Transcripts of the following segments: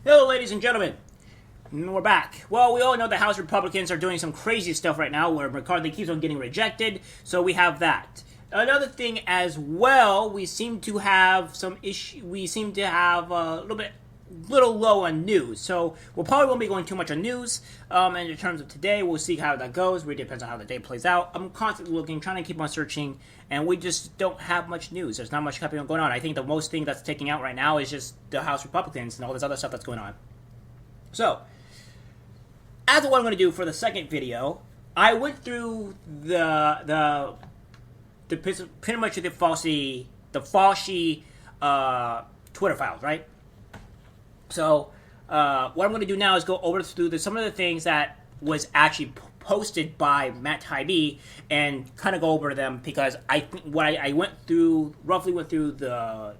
Hello, ladies and gentlemen. We're back. Well, we all know the House Republicans are doing some crazy stuff right now where McCarthy keeps on getting rejected, so we have that. Another thing as well, we seem to have some issue. We seem to have a little low on news. So we probably won't be going too much on news. And in terms of today, we'll see how that goes. Really depends on how the day plays out. I'm constantly looking, trying to keep on searching, and we just don't have much news. There's not much happening going on. I think the most thing that's taking out right now is just the House Republicans and all this other stuff that's going on. So, as what I'm going to do for the second video, I went through the pretty much the Fauci Twitter files, right? So, what I'm going to do now is go over through some of the things that was actually posted by Matt Taibbi and kind of go over them because I think I roughly went through the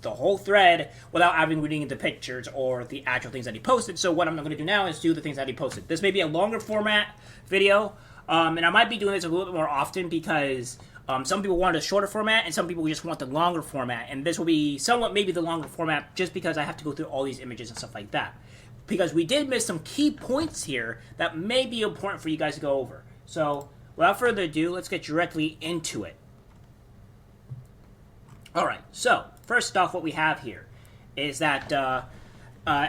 whole thread without having reading the pictures or the actual things that he posted. So what I'm going to do now is do the things that he posted. This may be a longer format video, and I might be doing this a little bit more often because some people wanted a shorter format and some people just want the longer format. And this will be somewhat maybe the longer format just because I have to go through all these images and stuff like that. Because we did miss some key points here that may be important for you guys to go over. So without further ado, let's get directly into it. Alright, so first off, what we have here is that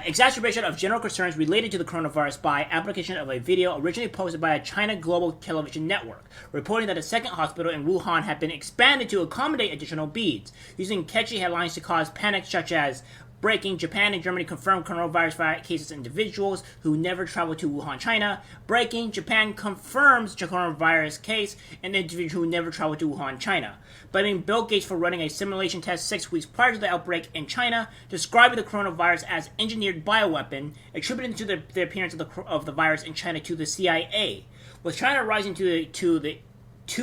exacerbation of general concerns related to the coronavirus by application of a video originally posted by a China Global Television Network, reporting that a second hospital in Wuhan had been expanded to accommodate additional beads, using catchy headlines to cause panic such as breaking, Japan and Germany confirm coronavirus cases in individuals who never traveled to Wuhan, China. Breaking, Japan confirms coronavirus case in an individual who never traveled to Wuhan, China. Blaming Bill Gates for running a simulation test 6 weeks prior to the outbreak in China, describing the coronavirus as engineered bioweapon, attributing to the appearance of the virus in China to the CIA. With China rising to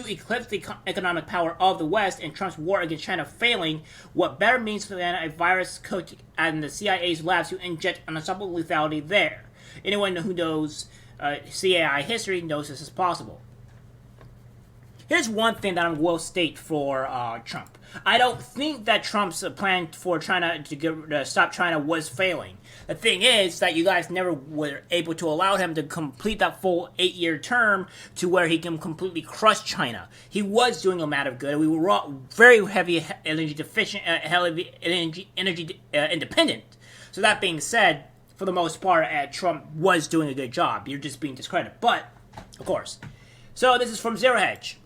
eclipse the economic power of the West and Trump's war against China failing, what better means than a virus cooked in the CIA's labs to inject unstoppable lethality there? Anyone who knows CIA history knows this is possible. Here's one thing that I will state for Trump. I don't think that Trump's plan for China to stop China was failing. The thing is that you guys never were able to allow him to complete that full 8-year term to where he can completely crush China. He was doing a lot of good. We were all very heavy energy deficient, energy independent. So that being said, for the most part, Trump was doing a good job. You're just being discredited. But, of course. So this is from Zero Hedge.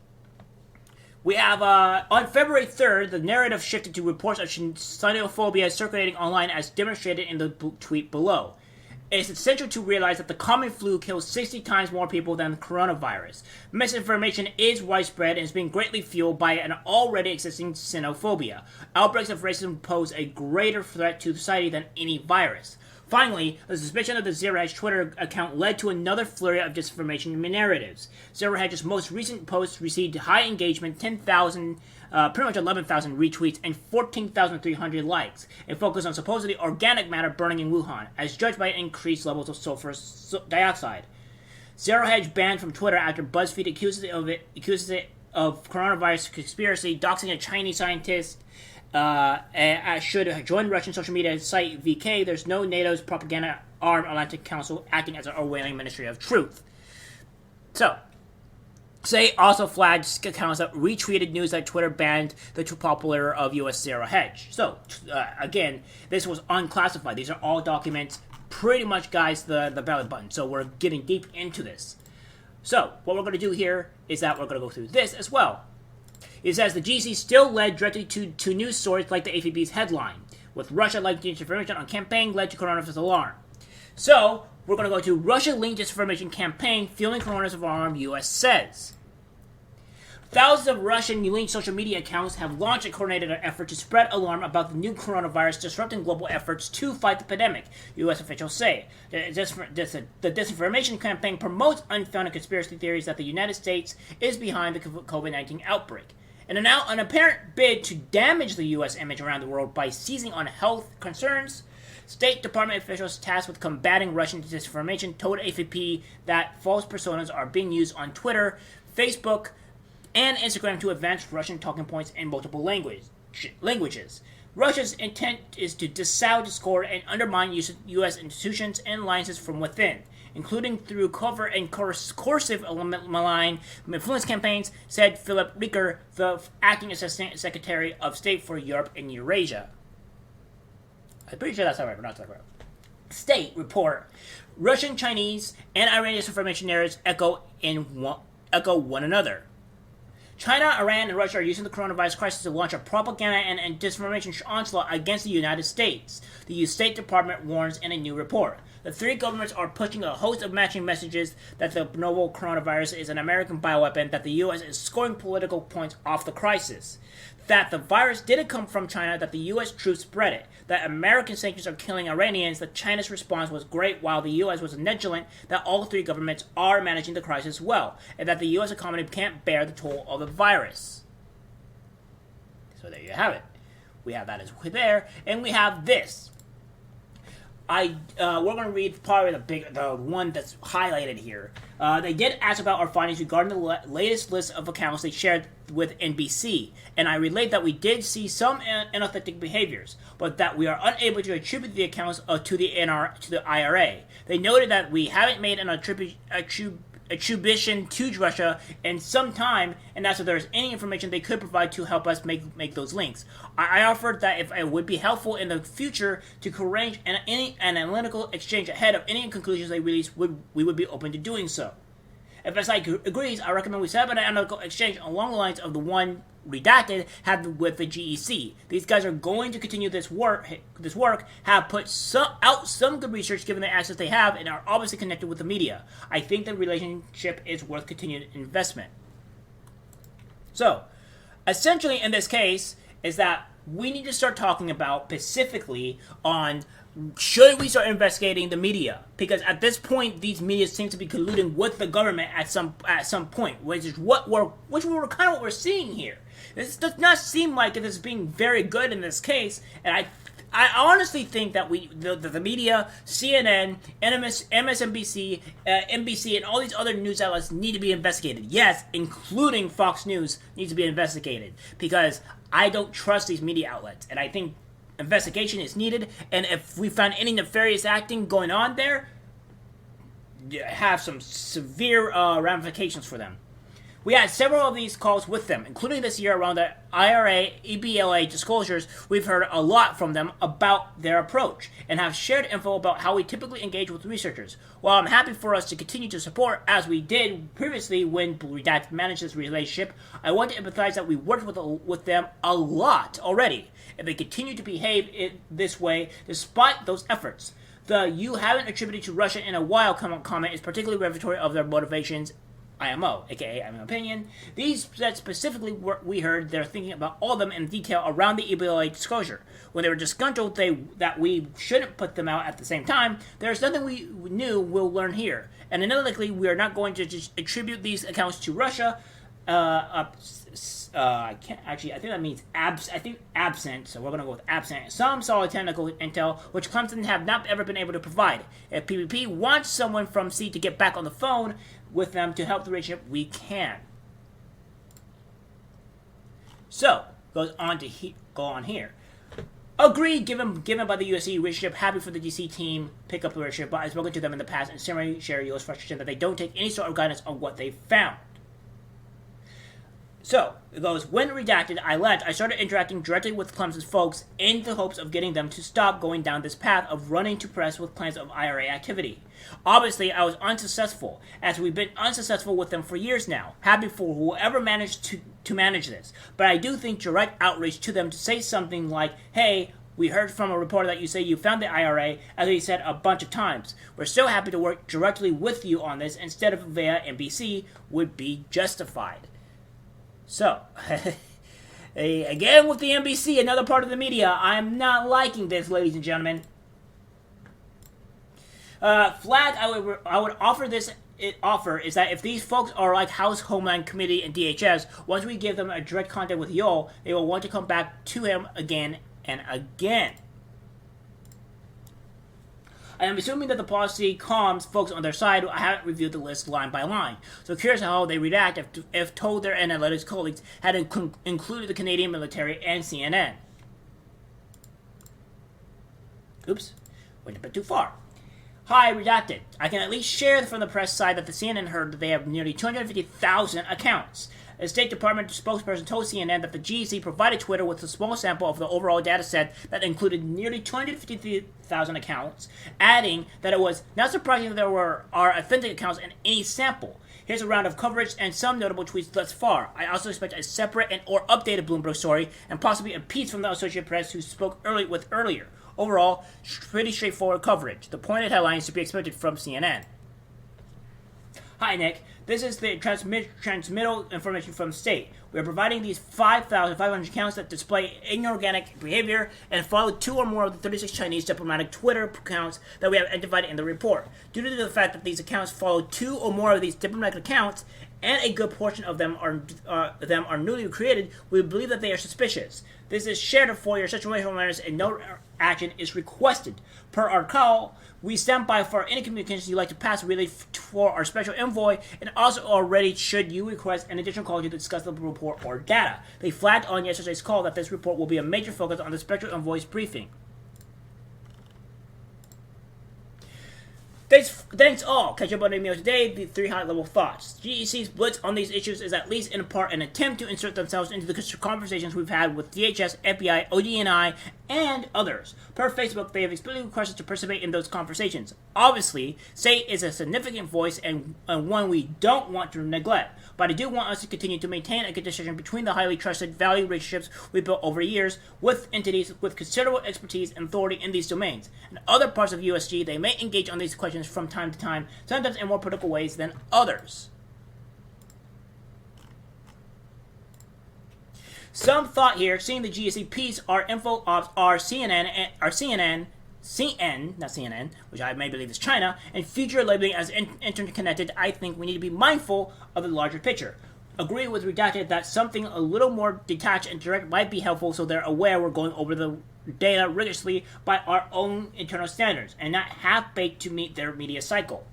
We have, on February 3rd, the narrative shifted to reports of xenophobia circulating online as demonstrated in the tweet below. It's essential to realize that the common flu kills 60 times more people than the coronavirus. Misinformation is widespread and is being greatly fueled by an already existing xenophobia. Outbreaks of racism pose a greater threat to society than any virus. Finally, the suspicion of the Zero Hedge Twitter account led to another flurry of disinformation narratives. Zero Hedge's most recent post received high engagement, 10,000, pretty much 11,000 retweets, and 14,300 likes. It focused on supposedly organic matter burning in Wuhan, as judged by increased levels of sulfur dioxide. Zero Hedge banned from Twitter after BuzzFeed accuses it of coronavirus conspiracy, doxing a Chinese scientist. Should join Russian social media site VK. There's no NATO's propaganda arm Atlantic Council acting as an Orwellian Ministry of Truth. So, Say also flagged accounts that retweeted news that Twitter banned the too popular of US Zero Hedge. So, again, this was unclassified. These are all documents. Pretty much, guys, the ballot button. So we're getting deep into this. So, what we're going to do here is that we're going to go through this as well. It says the GC still led directly to news stories like the AFP's headline, with Russia-linked disinformation on campaign led to coronavirus alarm. So, we're going to go to Russia-linked disinformation campaign fueling coronavirus alarm, US says. Thousands of Russian-linked social media accounts have launched a coordinated effort to spread alarm about the new coronavirus disrupting global efforts to fight the pandemic, U.S. officials say. The disinformation campaign promotes unfounded conspiracy theories that the United States is behind the COVID-19 outbreak. In an apparent bid to damage the U.S. image around the world by seizing on health concerns, State Department officials tasked with combating Russian disinformation told AFP that false personas are being used on Twitter, Facebook, and Instagram to advance Russian talking points in multiple languages. Russia's intent is to dissow, discord, and undermine U.S. institutions and alliances from within, including through covert and coercive malign influence campaigns, said Philip Rieker, the acting Assistant Secretary of State for Europe and Eurasia. I'm pretty sure that's not right, but not that right. State report: Russian, Chinese, and Iranian disinformation narratives echo one another. China, Iran, and Russia are using the coronavirus crisis to launch a propaganda and disinformation onslaught against the United States, the U.S. State Department warns in a new report. The three governments are pushing a host of matching messages that the novel coronavirus is an American bioweapon, that the U.S. is scoring political points off the crisis, that the virus didn't come from China, that the U.S. troops spread it, that American sanctions are killing Iranians, that China's response was great while the U.S. was negligent, that all three governments are managing the crisis well, and that the U.S. economy can't bear the toll of the virus. So there you have it. We have that as there, and we have this. We're going to read probably the one that's highlighted here. They did ask about our findings regarding the latest list of accounts they shared with NBC, and I relayed that we did see some inauthentic behaviors, but that we are unable to attribute the accounts to the IRA. They noted that we haven't made an attribution to Russia in some time, and asked if there's any information they could provide to help us make those links. I offered that if it would be helpful in the future to arrange an analytical exchange ahead of any conclusions they release, we would be open to doing so. If SI agrees, I recommend we set up an analytical exchange along the lines of the one redacted had with the GEC. These guys are going to continue this work, have put out some good research given the access they have, and are obviously connected with the media. I think the relationship is worth continued investment. So, essentially in this case, is that we need to start talking about specifically on should we start investigating the media? Because at this point, these media seem to be colluding with the government at some point, which is what we're seeing here. This does not seem like it is being very good in this case, and I honestly think that the media, CNN, MSNBC, NBC, and all these other news outlets need to be investigated. Yes, including Fox News needs to be investigated, because I don't trust these media outlets, and I think investigation is needed, and if we find any nefarious acting going on there, have some severe ramifications for them. We had several of these calls with them, including this year around the IRA, EBLA disclosures. We've heard a lot from them about their approach, and have shared info about how we typically engage with researchers. While I'm happy for us to continue to support, as we did previously when Redacted managed this relationship, I want to empathize that we worked with them a lot already, and they continue to behave this way despite those efforts. The "you haven't attributed to Russia in a while" comment is particularly revelatory of their motivations. IMO, aka I'm an opinion. These that specifically we heard they're thinking about all of them in detail around the EBLA disclosure. When they were disgruntled that we shouldn't put them out at the same time, there's nothing we knew we'll learn here. And analytically, we are not going to just attribute these accounts to Russia. I can't actually. I think that means absent. So we're going to go with absent. Some solid technical intel, which Clemson have not ever been able to provide. If PvP wants someone from C to get back on the phone with them to help the relationship, we can. So go on here. Agreed, given by the USC relationship, happy for the DC team pick up the relationship, but I've spoken to them in the past and similarly share U.S. frustration that they don't take any sort of guidance on what they found. So, it goes, when redacted, I started interacting directly with Clemson's folks in the hopes of getting them to stop going down this path of running to press with plans of IRA activity. Obviously, I was unsuccessful, as we've been unsuccessful with them for years now. Happy for whoever managed to manage this. But I do think direct outreach to them to say something like, hey, we heard from a reporter that you say you found the IRA, as we said a bunch of times. We're so happy to work directly with you on this instead of via NBC would be justified. So, again with the NBC, another part of the media, I'm not liking this, ladies and gentlemen. Flag I would offer this offer is that if these folks are like House Homeland Committee and DHS, once we give them a direct contact with Yoel, they will want to come back to him again and again. I am assuming that the policy calms folks on their side. I haven't reviewed the list line by line. So curious how they react if told their analytics colleagues had included the Canadian military and CNN. Oops, went a bit too far. Hi, redacted. I can at least share from the press side that the CNN heard that they have nearly 250,000 accounts. A State Department spokesperson told CNN that the GEC provided Twitter with a small sample of the overall data set that included nearly 250,000 accounts, adding that it was not surprising that there are authentic accounts in any sample. Here's a round of coverage and some notable tweets thus far. I also expect a separate and or updated Bloomberg story and possibly a piece from the Associated Press who spoke earlier. Overall, pretty straightforward coverage. The pointed headlines to be expected from CNN. Hi, Nick. This is the transmittal information from state. We are providing these 5,500 accounts that display inorganic behavior and follow 2 or more of the 36 Chinese diplomatic Twitter accounts that we have identified in the report. Due to the fact that these accounts follow 2 or more of these diplomatic accounts, and a good portion of them are newly created, we believe that they are suspicious. This is shared for your situational awareness and no action is requested. Per our call, we stand by for any communications you'd like to pass relay for our special envoy, and also already should you request an additional call to discuss the report or data. They flagged on yesterday's call that this report will be a major focus on the special envoy's briefing. Thanks all. Catch up on the email today. The 3 high-level thoughts. GEC's blitz on these issues is at least in part an attempt to insert themselves into the conversations we've had with DHS, FBI, ODNI, and others. Per Facebook, they have explicitly requested to participate in those conversations. Obviously, state is a significant voice and one we don't want to neglect, but I do want us to continue to maintain a good decision between the highly trusted, valued relationships we built over years with entities with considerable expertise and authority in these domains. In other parts of USG, they may engage on these questions from time to time, sometimes in more political ways than others. Some thought here, seeing the GSC piece, our info ops, our CNN, not CNN, which I may believe is China, and future labeling as interconnected, I think we need to be mindful of the larger picture. Agree with Redacted that something a little more detached and direct might be helpful so they're aware we're going over the data rigorously by our own internal standards, and not half-baked to meet their media cycle.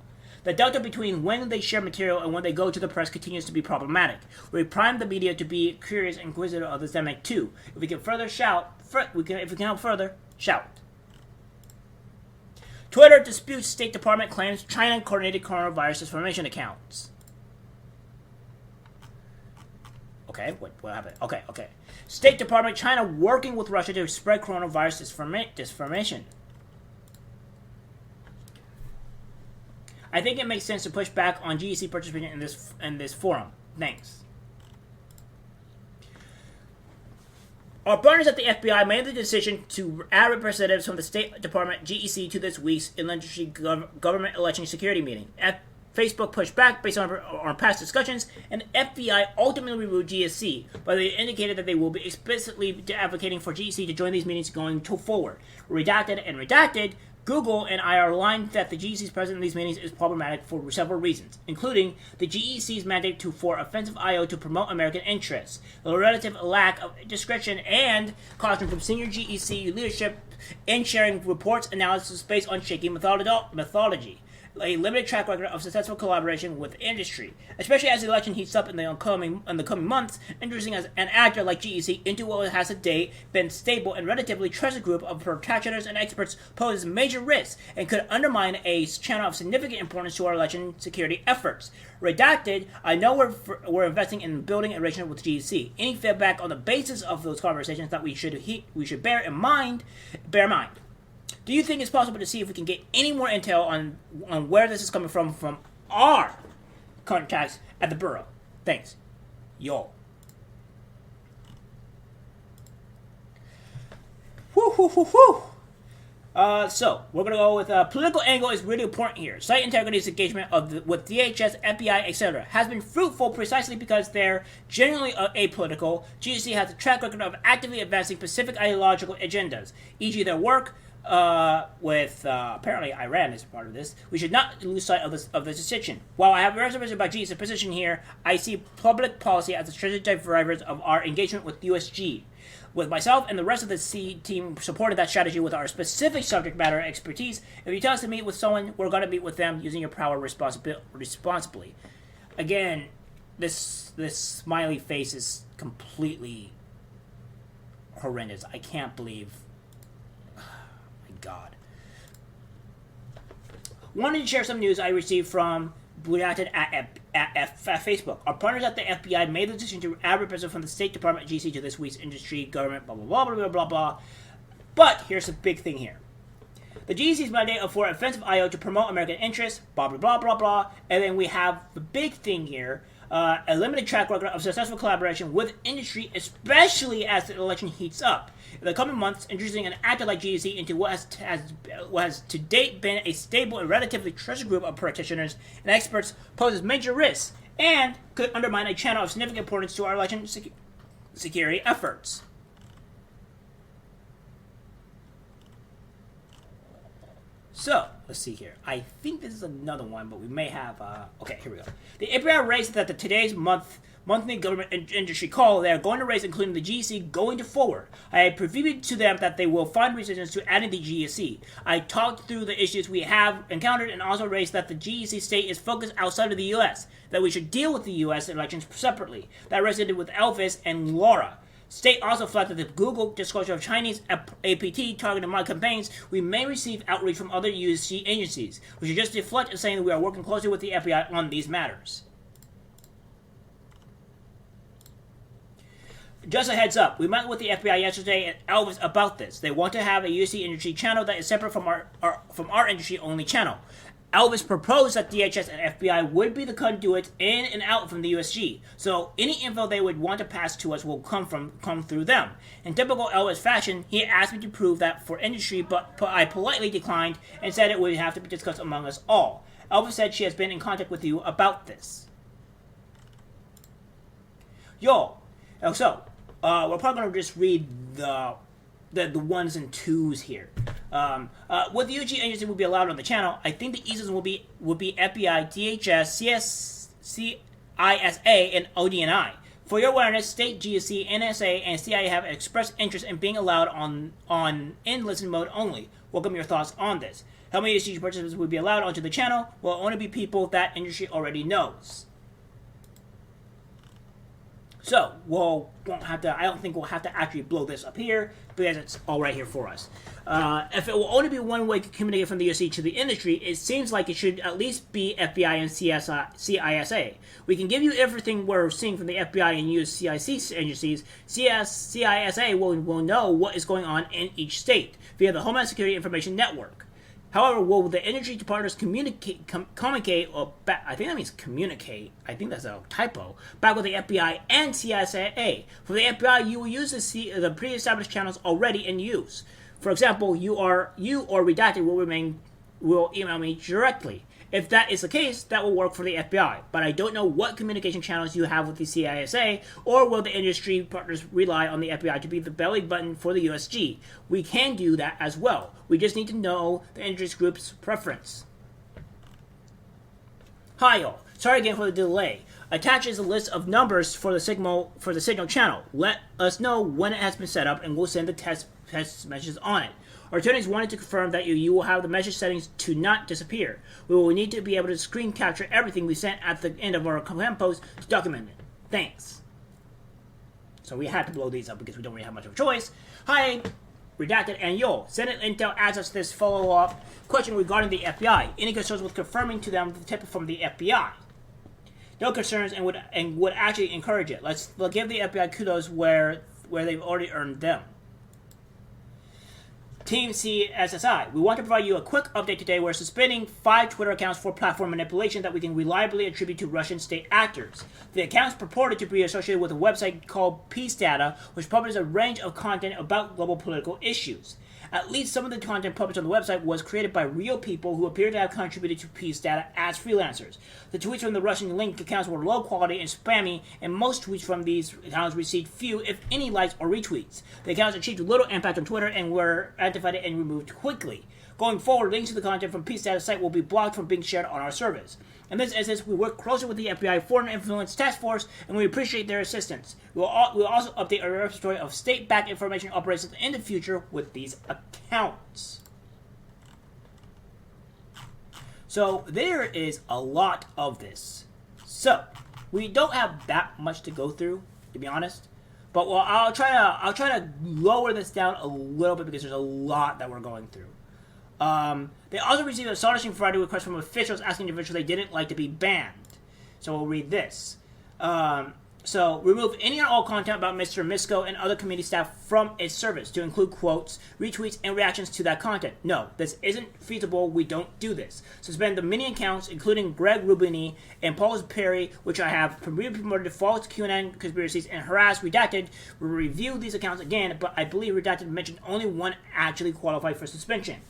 The delta between when they share material and when they go to the press continues to be problematic. We prime the media to be curious and inquisitive of the dynamic too. If we can further shout, if we can help further, shout. Twitter disputes State Department claims China coordinated coronavirus disinformation accounts. Okay, what happened? Okay. State Department, China working with Russia to spread coronavirus disinformation. I think it makes sense to push back on GEC participation in this forum. Thanks. Our partners at the FBI made the decision to add representatives from the State Department GEC to this week's Industry Government Election Security meeting. Facebook pushed back based on past discussions, and FBI ultimately removed GSC, but they indicated that they will be explicitly advocating for GEC to join these meetings going forward. Redacted, Google and I are aligned that the GEC's presence in these meetings is problematic for several reasons, including the GEC's mandate for offensive I.O. to promote American interests, the relative lack of discretion and caution from senior GEC leadership in sharing reports analysis based on shaky methodology, a limited track record of successful collaboration with industry, especially as the election heats up in the coming months, introducing as an actor like GEC into what has to date been stable and relatively trusted group of protectioners and experts poses major risks and could undermine a channel of significant importance to our election security efforts. Redacted, I know we're investing in building a relationship with GEC. Any feedback on the basis of those conversations that we should bear mind. Do you think it's possible to see if we can get any more intel on where this is coming from our contacts at the Bureau? Thanks. Yo. Whoo. So, we're going to go with political angle is really important here. Site integrity's engagement with DHS, FBI, etc. has been fruitful precisely because they're generally apolitical. GEC has a track record of actively advancing specific ideological agendas, e.g. their work with apparently Iran is part of this. We should not lose sight of this distinction. While I have reservations about GEC's position here, I see public policy as the strategic drivers of our engagement with USG. With myself and the rest of the C team supporting that strategy with our specific subject matter expertise, if you tell us to meet with someone, we're going to meet with them using your power responsibly. Again, this smiley face is completely horrendous. I can't believe... God. Wanted to share some news I received from Redacted at Facebook. Our partners at the FBI made the decision to add representatives from the State Department GC to this week's industry, government, blah, blah, blah, blah, blah, blah, blah. But here's the big thing here. The GC's mandate for offensive IO to promote American interests, blah, blah, blah, blah, blah. And then we have the big thing here, a limited track record of successful collaboration with industry, especially as the election heats up. In the coming months, introducing an actor like GDC into what has to date been a stable and relatively trusted group of practitioners and experts poses major risks and could undermine a channel of significant importance to our election security efforts. So, let's see here. I think this is another one, but we may have... okay, here we go. The FBI raised that today's monthly government industry call they are going to raise, including the GEC, going forward. I previewed to them that they will find resistance to adding the GEC. I talked through the issues we have encountered and also raised that the GEC state is focused outside of the U.S., that we should deal with the U.S. elections separately. That resonated with Elvis and Laura. State also flagged that the Google disclosure of Chinese APT targeting my campaigns, we may receive outreach from other USG agencies. We should just deflect in saying that we are working closely with the FBI on these matters. Just a heads up, we met with the FBI yesterday and Elvis about this. They want to have a USG industry channel that is separate from our industry only channel. Elvis proposed that DHS and FBI would be the conduit in and out from the USG, so any info they would want to pass to us will come through them. In typical Elvis fashion, he asked me to prove that for industry, but I politely declined and said it would have to be discussed among us all. Elvis said she has been in contact with you about this. So, we're probably going to just read the ones and twos here. What the UG agency will be allowed on the channel, I think the easiest will be FBI, DHS, CISA, and ODNI. For your awareness, State, GSC, NSA, and CIA have expressed interest in being allowed in listen mode only. Welcome your thoughts on this. How many UG participants will be allowed onto the channel will only be people that industry already knows. So, I don't think we'll have to actually blow this up here, because it's all right here for us. If it will only be one way to communicate from the USC to the industry, it seems like it should at least be FBI and CISA. We can give you everything we're seeing from the FBI and USCIC agencies. CISA will know what is going on in each state via the Homeland Security Information Network. However, will the industry partners communicate, I think that means communicate, I think that's a typo, back with the FBI and CISA. For the FBI, you will use the pre-established channels already in use. For example, you or Redacted will email me directly. If that is the case, that will work for the FBI, but I don't know what communication channels you have with the CISA, or will the industry partners rely on the FBI to be the belly button for the USG? We can do that as well. We just need to know the industry group's preference. Hi all, sorry again for the delay. Attached is a list of numbers for the signal channel. Let us know when it has been set up and we'll send the test messages on it. Our attorneys wanted to confirm that you will have the message settings to not disappear. We will need to be able to screen capture everything we sent at the end of our command post to document it. Thanks. So we had to blow these up because we don't really have much of a choice. Hi, Redacted and Yo. Senate Intel asks us this follow-up question regarding the FBI. Any concerns with confirming to them the tip from the FBI? No concerns and would actually encourage it. Let's give the FBI kudos where they've already earned them. Team CSSI, we want to provide you a quick update today. We're suspending 5 Twitter accounts for platform manipulation that we can reliably attribute to Russian state actors. The accounts purported to be associated with a website called Peace Data, which publishes a range of content about global political issues. At least some of the content published on the website was created by real people who appear to have contributed to Peace Data as freelancers. The tweets from the Russian linked accounts were low quality and spammy, and most tweets from these accounts received few, if any, likes or retweets. The accounts achieved little impact on Twitter and were identified and removed quickly. Going forward, links to the content from Peace Data site will be blocked from being shared on our service. In this instance, we work closely with the FBI Foreign Influence Task Force, and we appreciate their assistance. We will also update our repository of state-backed information operations in the future with these accounts. So there is a lot of this. So we don't have that much to go through, to be honest. But I'll try to lower this down a little bit because there's a lot that we're going through. They also received an astonishing variety of requests from officials asking individuals they didn't like to be banned. So we'll read this. So, remove any and all content about Mr. Misko and other committee staff from its service, to include quotes, retweets, and reactions to that content. No, this isn't feasible. We don't do this. Suspend the many accounts, including Greg Rubini and Paul Perry, which I have promoted to false QAnon conspiracies and harass Redacted. We'll review these accounts again, but I believe Redacted mentioned only one actually qualified for suspension.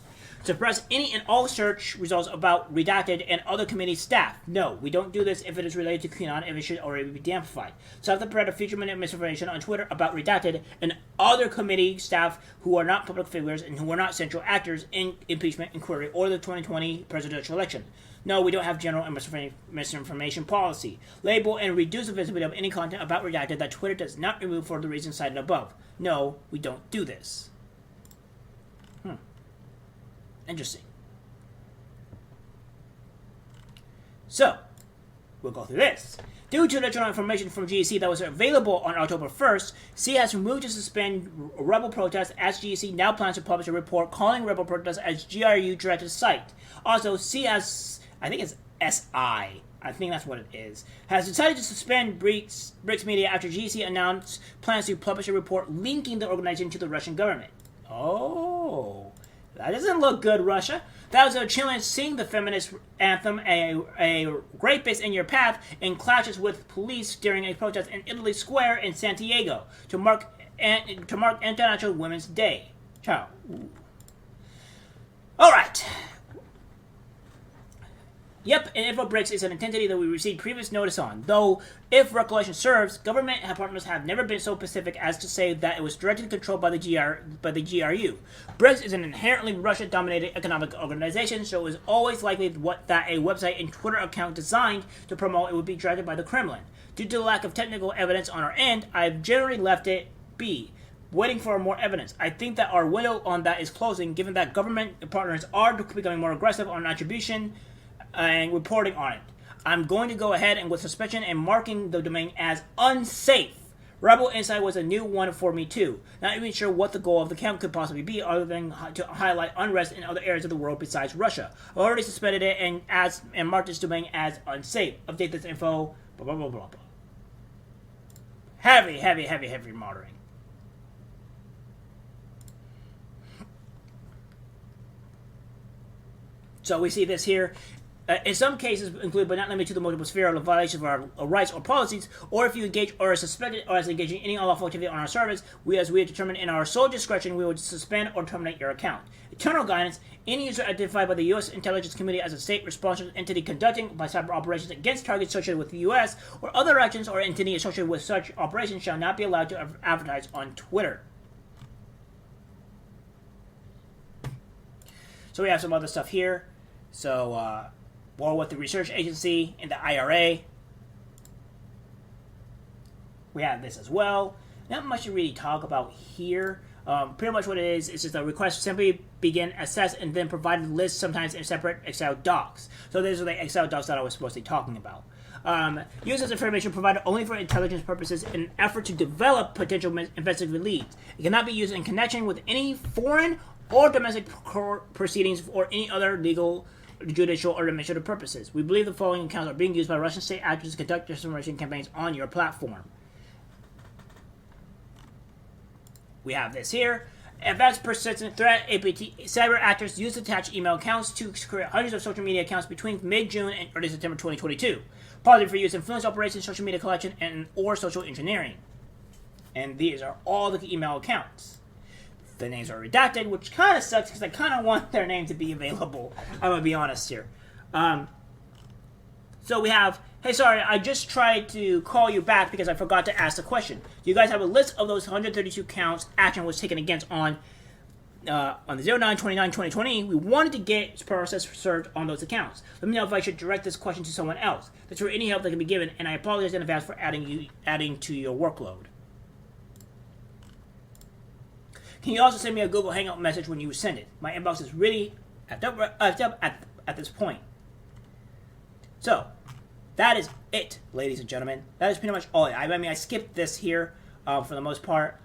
Suppress any and all search results about Redacted and other committee staff. No, we don't do this if it is related to QAnon, if it should already be de-amplified. Stop the spread of future misinformation on Twitter about Redacted and other committee staff who are not public figures and who are not central actors in impeachment inquiry or the 2020 presidential election. No, we don't have general misinformation policy. Label and reduce the visibility of any content about Redacted that Twitter does not remove for the reasons cited above. No, we don't do this. Interesting. So, we'll go through this. Due to additional information from GEC that was available on October 1st, C has moved to suspend rebel protests as GEC now plans to publish a report calling rebel protests as GRU-directed site. Also, C has, I think it's SI, I think that's what it is, has decided to suspend BRICS Media after GEC announced plans to publish a report linking the organization to the Russian government. Oh, that doesn't look good, Russia. Thousands of Chileans sing the feminist anthem, a rapist in your path, and clashes with police during a protest in Italy Square in Santiago to mark International Women's Day. Ciao. All right. Yep, and InfoBricks is an entity that we received previous notice on, though, if recollection serves, government departments have never been so specific as to say that it was directly controlled by the GRU. BRICS is an inherently Russian-dominated economic organization, so it is always likely that a website and Twitter account designed to promote it would be directed by the Kremlin. Due to the lack of technical evidence on our end, I've generally left it be, waiting for more evidence. I think that our window on that is closing, given that government partners are becoming more aggressive on attribution and reporting on it. I'm going to go ahead and with suspension and marking the domain as unsafe. Rebel Insight was a new one for me too. Not even sure what the goal of the account could possibly be other than to highlight unrest in other areas of the world besides Russia. I've already suspended it and marked this domain as unsafe. Update this info, blah blah blah blah blah. Heavy monitoring. So we see this here. In some cases, include but not limited to the multiple sphere of violation of our rights or policies, or if you engage or are suspected or as engaging in any unlawful activity on our service, as we have determined in our sole discretion, we will suspend or terminate your account. Eternal guidance: any user identified by the U.S. Intelligence Committee as a state-responsible entity conducting by cyber operations against targets associated with the U.S. or other actions or entity associated with such operations shall not be allowed to advertise on Twitter. So we have some other stuff here. So, war with the research agency and the IRA. We have this as well. Not much to really talk about here. Pretty much what it is just a request to simply begin, assess, and then provide a list, sometimes in separate Excel docs. So these are the Excel docs that I was supposed to be talking about. Use this information provided only for intelligence purposes in an effort to develop potential investigative leads. It cannot be used in connection with any foreign or domestic proceedings or any other legal, judicial, or administrative purposes. We believe the following accounts are being used by Russian state actors to conduct disinformation campaigns on your platform. We have this here. Advanced persistent threat, APT, cyber actors use attached email accounts to create hundreds of social media accounts between mid-June and early September 2022. Positive for use influence operations, social media collection, and or social engineering. And these are all the email accounts. The names are redacted, which kind of sucks because I kind of want their name to be available. I'm going to be honest here. So we have, hey, sorry, I just tried to call you back because I forgot to ask the question. Do you guys have a list of those 132 counts action was taken against on the 09/29/2020? We wanted to get process served on those accounts. Let me know if I should direct this question to someone else. That's for any help that can be given, and I apologize in advance for adding to your workload. Can you also send me a Google Hangout message when you send it? My inbox is really at this point. So, that is it, ladies and gentlemen. That is pretty much all. I mean, I skipped this here for the most part.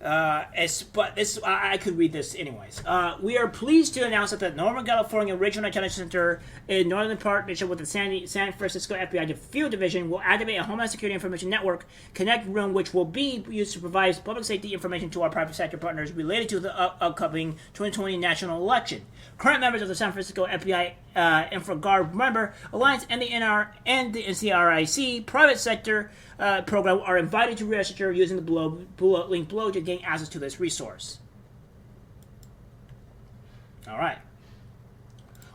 I could read this anyways. We are pleased to announce that the Northern California Regional Intelligence Center, in northern partnership with the San Francisco FBI Field Division, will activate a Homeland Security Information Network Connect Room, which will be used to provide public safety information to our private sector partners related to the upcoming 2020 national election. Current members of the San Francisco FBI InfraGuard member Alliance and the NR and the NCRIC private sector program are invited to register using the link below to gain access to this resource. All right.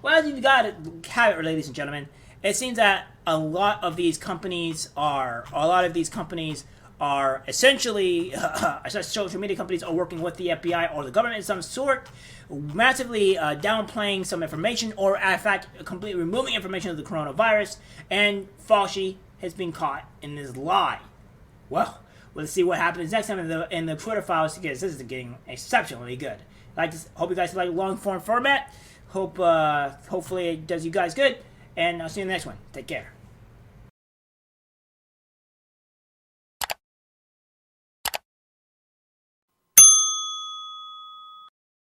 Well, as you've got it, ladies and gentlemen, it seems that a lot of these companies are essentially social media companies are working with the FBI or the government of some sort, massively downplaying some information, or in fact completely removing information of the coronavirus. And Fauci has been caught in this lie. Well, let's see what happens next time in the Twitter files, because this is getting exceptionally good. Hope you guys like long form format. Hopefully it does you guys good, and I'll see you in the next one. Take care.